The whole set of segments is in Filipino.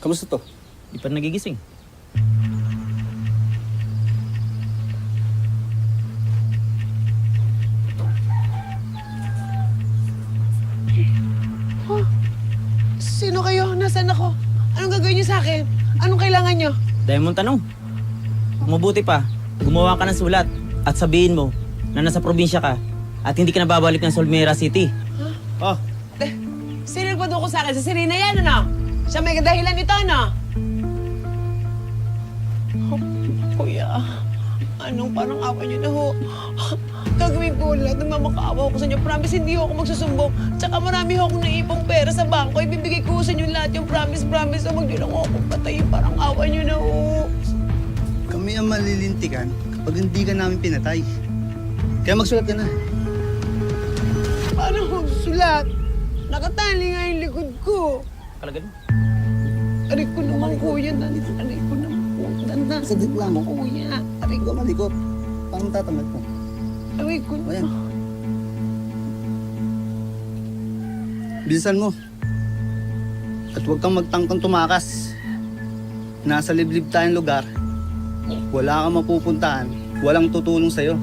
Kamusta to? Di pa nagigising. Sino kayo? Nasaan ako? Anong gagawin niyo sa akin? Anong kailangan niyo? Diamond, tanong. Mabuti pa, gumawa ka ng sulat at sabihin mo na nasa probinsya ka at hindi ka na babalik ng Solmera City. Oh, Sino nagpaduko sa akin? Sa Serena yan, ano? Siya may dahilan ito, ano? Oh, kuya, anong parang awa niyo na ho? Gagawin ko lahat ng mamakaawa ko sa inyo. Promise, hindi ho ako magsusumbong. Tsaka marami ho akong naipong pera sa bangko. Ibibigay ko sa inyo lahat yung promise. So, huwag niyo lang ho akong patayin. Parang awa niyo na ho. kami ang malilintikan kapag hindi ka namin pinatay. Kaya magsulat ka na. Paano magsusulat? Nakatali nga yung likod ko. Kalagad mo. Aray ko naman, kuya. Aray ko naman, kuya. Saglit lang. Kuya. Aray ko. Ikaw malikot. Paano tatamad mo? Aray ko O yan. naman. Bilisan mo. At huwag kang magtangkang tumakas. Nasa liblib tayong lugar. Wala kang mapupuntahan. Walang tutulong sa'yo.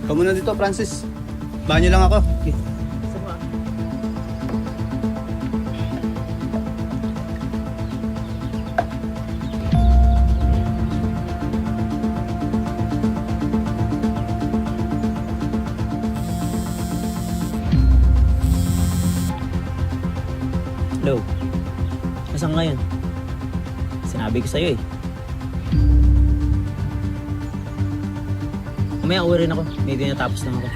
Ikaw muna dito, Francis. Banyo lang ako. Hello. Nasaan ka ngayon? Sinabi ko sa'yo eh. Mamaya uwi rin ako. May tinatapos lang ako.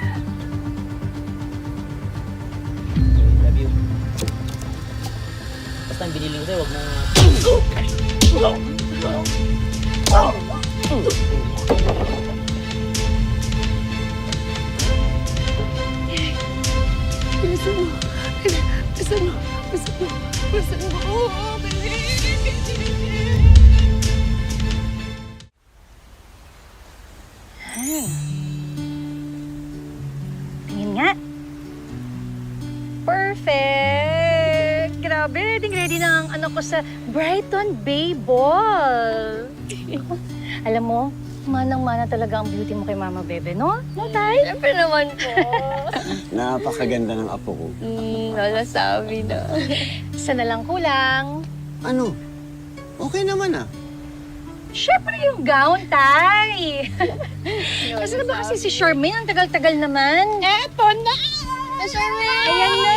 Love you. Basta ang binili ko sa'yo, huwag mo... Bilisan mo. Bilisan mo. Bilisan mo. Bilisan mo. Oo, Tingin nga. Perfect! Grabe, ready na ang anak ko sa Brighton Bay Ball. Alam mo, manang-mana talaga ang beauty mo kay Mama Bebe, no? No, Tay? Siyempre naman po. Napakaganda ng apo ko. Nalasabi na. Isa na lang kulang. Ano? Okay naman ah. Siyempre yung gown, Tay! Kasi na ba kasi si Charmaine? Ang tagal-tagal naman. Eto na! Charmaine! Ayan na.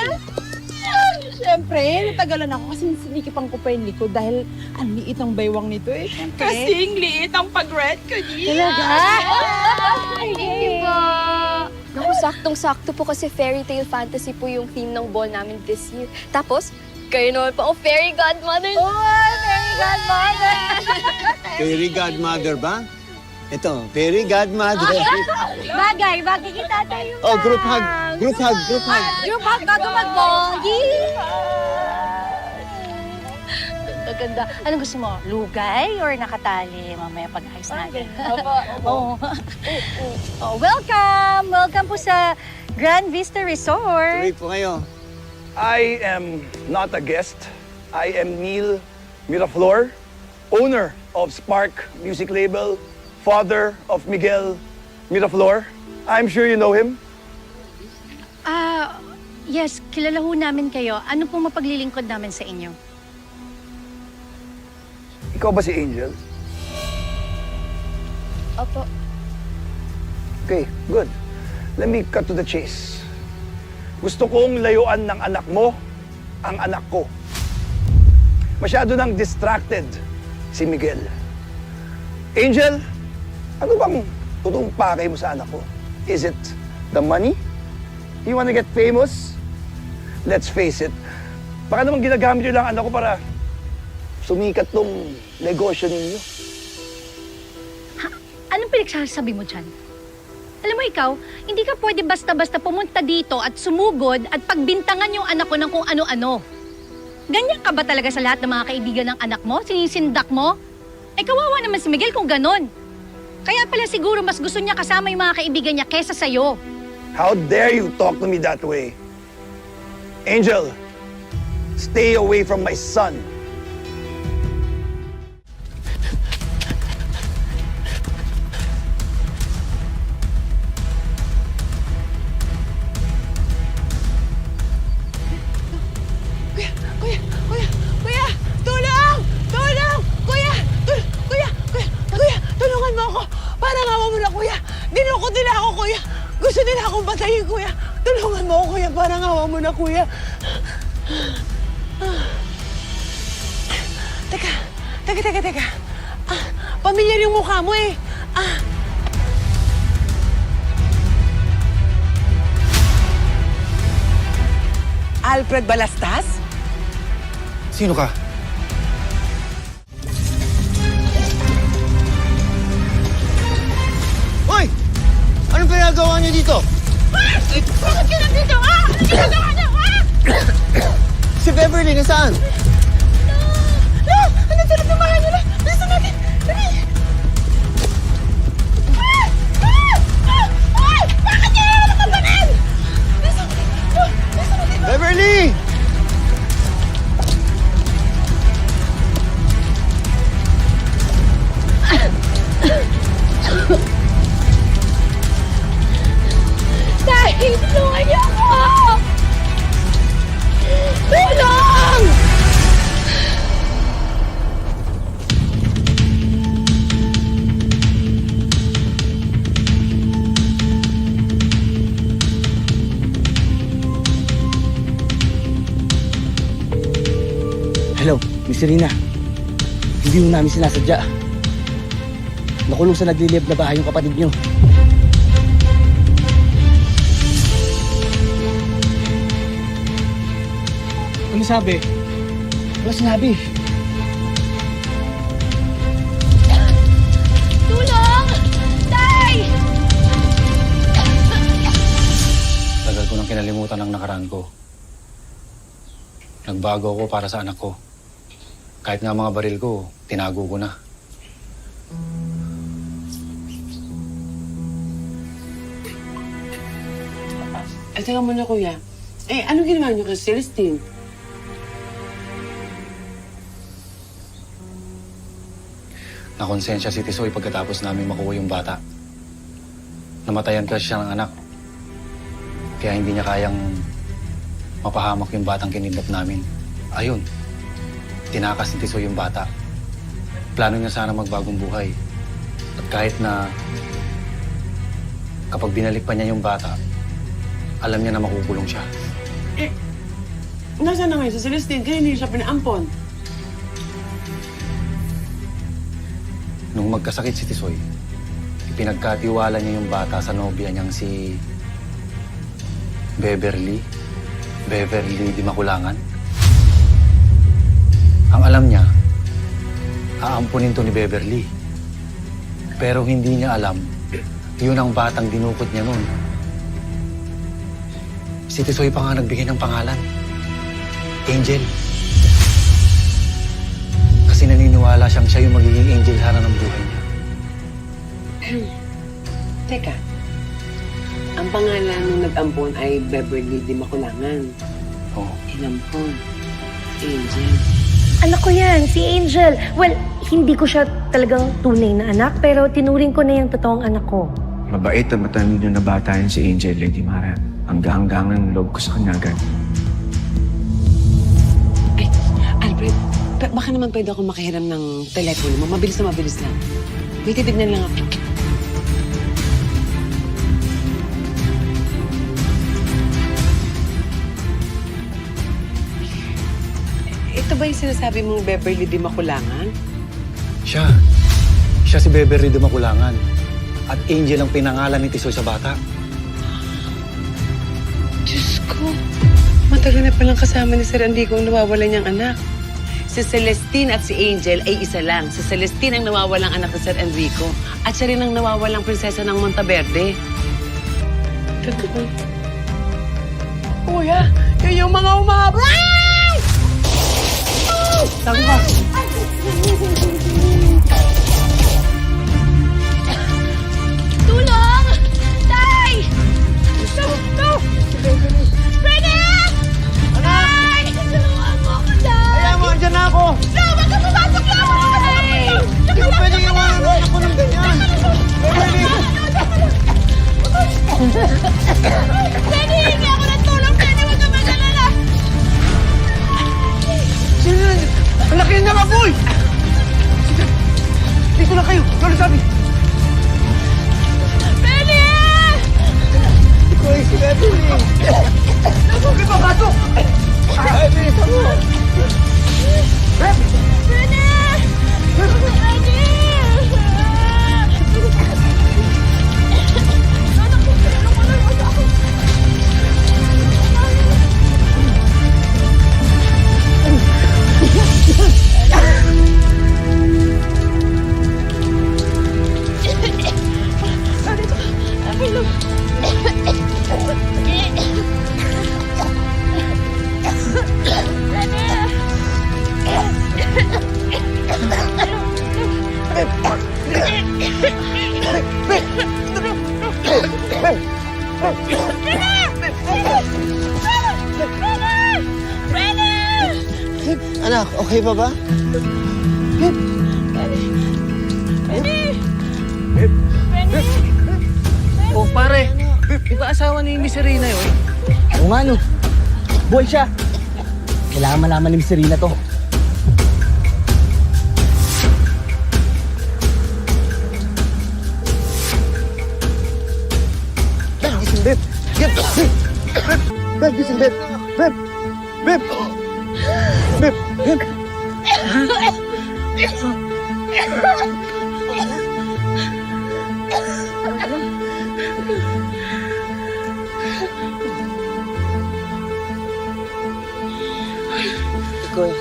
Siyempre, natagalan ako kasi sinikipang ko pa yung likod dahil ang liit ang baywang nito eh. Kasing liit ang pag-red ko niya. Talaga? Thank you po. Naku, saktong-sakto po kasi fairy tale fantasy po yung theme ng ball namin this year. Tapos, kayo naman po ang fairy godmother. Oh, fairy godmother! Fairy godmother ba? Ito, fairy godmother. Bagay kita tayo. Oh, group hug. Group hug, group hug. Group hug bago magbonggi. Ganda. Anong gusto mo? Lugay or nakatali? Mamaya pag-ayos natin. Oo. Oh, welcome! Welcome po sa Grand Vista Resort. Tuloy po kayo. I am not a guest. I am Neil Miraflor, owner of Spark Music Label, father of Miguel Miraflor. I'm sure you know him. Yes, kilala ho namin kayo. Ano po mapaglilingkod namin sa inyo? Ikaw ba si Angel? Opo. Okay, good. Let me cut to the chase. Gusto kong layuan ng anak mo ang anak ko. Masyado nang distracted si Miguel. Angel, ano bang totoong pakay mo sa anak ko? Is it the money? You wanna get famous? Let's face it, baka naman ginagamit nyo lang anak ko para sumikat tong negosyo ninyo. Anong pinagsasabi mo dyan? Alam mo ikaw, hindi ka pwede basta-basta pumunta dito at sumugod at pagbintangan yung anak ko ng kung ano-ano. Ganyan ka ba talaga sa lahat ng mga kaibigan ng anak mo? Sinisindak mo? Eh, kawawa naman si Miguel kung ganon. Kaya pala siguro mas gusto niya kasama yung mga kaibigan niya kesa sa'yo. How dare you talk to me that way? Angel, stay away from my son. Kuya! Tulong! Tulong! Kuya! Kuya! Tulungan mo ako! Parang awa mo na, kuya! Dinukot nila ako, kuya! Gusto nila akong patayin, kuya! Tulungan mo ako, kuya! Parang awa mo na, kuya! Teka. Pamilyar yung mukha mo eh. Alfred Balastas? Sino ka? Hoy! Anong pinagawa niyo dito? Bakit ka nandito? Ano ginagawa niyo? Si Beverly, nasaan? Ano sila tumahan niyo na? Bilisan natin! Dali! Bakit niyo naman nakapanin? Bilisan natin! Beverly! Dahil tulungan niyo ako! Tulong! Hello, Miss Irina. Hindi mo namin sinasadya. Nakulong sa naglilib na bahay yung kapatid niyo. Ano sabi? Wala sinabi. Tulong! Tay! Tagal ko nang kinalimutan ang nakaraan ko. Nagbago ako para sa anak ko. Kahit nga mga baril ko, tinago ko na. Ay, teka muna, kuya. Eh, anong ginawa niyo kay Celestine? Nakonsensya si Tisoy pagkatapos namin makuha yung bata. Namatayan kasi siya ng anak. Kaya hindi niya kayang mapahamak yung batang kinidnap namin. Ayun, tinakas ni Tisoy yung bata. Plano niya sana magbagong buhay. At kahit na kapag binalik pa niya yung bata, alam niya na makukulong siya. Nasaan na ngayon sa Celestine? Kaya hindi siya pinaampon. Nung magkasakit si Tisoy, ipinagkatiwala niya yung bata sa nobya niyang si Beverly Di Makulangan. Ang alam niya, aampunin to ni Beverly. Pero hindi niya alam, yun ang batang dinukot niya noon. Si Tisoy pa nga nagbigay ng pangalan, Angel. Kasi naniniwala siyang siya yung magiging angel sana ng buhay niya. Teka, ang pangalan nung nag-ampon ay Beverly Di Makulangan. Oo. Inampon. Angel. Anak ko yan, si Angel. Well, hindi ko siya talagang tunay na anak, pero tinuring ko na yung totoong anak ko. Mabait at matalino na bata yan si Angel, Lady Mara. Hanggang-hanggang loob ko sa kanya agad. Ay, Alfred, baka naman pwede ako makihiram ng telepono mo. Mabilis lang. May titignan lang ako. Ito ba yung sinasabi mong Beverly Di Makulangan? Siya. Siya si Beverly Di Makulangan. At Angel ang pinangalan ni Tisoy sa bata. Diyos ko. Matagal na palang kasama ni Sir Andico ang nawawala niyang anak. Si Celestine at si Angel ay isa lang. Si Celestine ang nawawalang anak ni Sir Enrico. At siya rin ang nawawalang prinsesa ng Monteverde. Kuya, yun yung mga umabra! Tago ka! Tulong! Tay! No! Freddy! Tay! Tulungan mo ako, Tay! Kaya mo, andyan na ako! No! Wag ka pumasok lang! Tay! Hindi ko pwede iwanan ang anak ko ng ganyan! Beverly! Freddy! Hingi ako ng tulong! Freddy! Wag ka mag-alala! Sino na? Ang laki ng apoy! Dito na kayo! Lolo sabi! Freddy! Ito ay si Beverly! Huwag kayo papasok! Ay, bilisan mo! Freddy! Freddy! Anak, okay pa ba? Oh, pare. Di ba asawa ni Miss Serena yun? Oo nga, no. Buhay siya. Kailangan malaman ni Miss Serena to. Gising, Beb! Get! Beb, gising, Beb! Beb! Beb! Beb! Beb! Koy,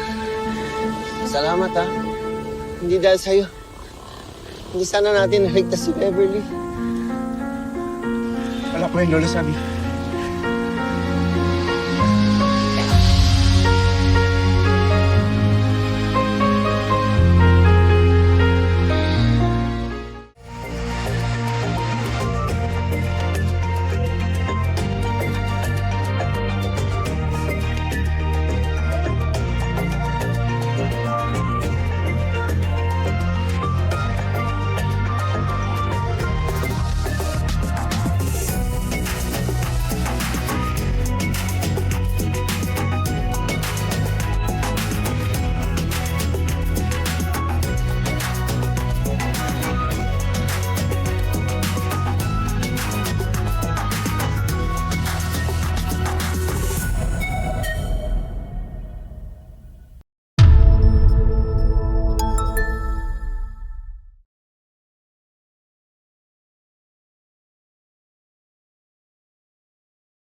salamat ha. Hindi dahil sa'yo. Hindi sana natin naligtas si Beverly. Wala po yun, Lolo Sabi.